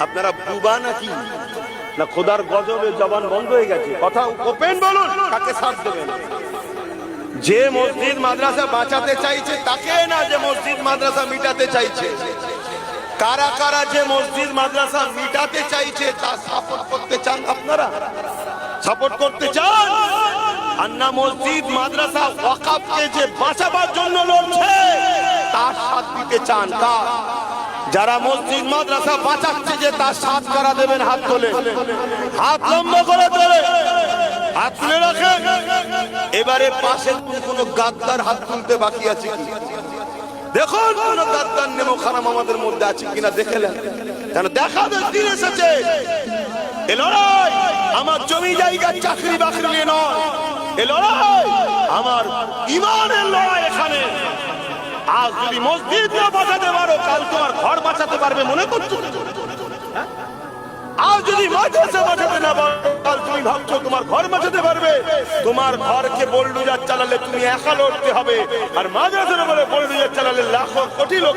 আপনারা বুবা নাকি না খোদার গজবে জবান বন্ধ হয়ে গেছে? কথা ওপেন বলুন, কাকে সাথ দেবেন? যে মসজিদ মাদ্রাসা বাঁচাতে চাইছে তাকে না, যে মসজিদ মাদ্রাসা মিটাতে চাইছে। কারা কারা যে মসজিদ মাদ্রাসা মিটাতে চাইছে তা সাপোর্ট করতে চান? আপনারা সাপোর্ট করতে চান? আর না মসজিদ মাদ্রাসা ওয়াকফকে যে বাঁচাবার জন্য লড়ছে তার সাথ দিতে চান? কার? যারা মসজিদ মাদ্রাসা বাঁচাচ্ছে যে তার সাথ কারা দেবেন? হাত তোলে, হাত লম্বা করে তোলে, হাত তুলে রাখে। এবারে পাশে কোন গাদ্দার হাত তুলতে বাকি আছে কি? দেখুন কোন গাদ্দার নেমো খারাপ আমাদের মধ্যে আছে কিনা দেখে নেন, কেন দেখাদের দিন এসেছে। এ লড়াই আমার জমি জায়গা চাকরি বাকরি নিয়ে নয়, এ লড়াই আমার ইমানের লড়াই। এখানে আজ যদি মসজিদ না বাঁচাতে পারো কাল তোমার ঘর বাঁচাতে পারবে মনে করছো? আজ যদি মাদ্রাসা বাঁচাতে না পারো কাল তুমি ভাবছো তোমার ঘর বাঁচাতে পারবে? তোমার ঘরকে বুলডোজার চালালে তুমি একা লড়তে হবে, আর মাদ্রাসার উপরে বুলডোজার চালালে লাখো কোটি লোক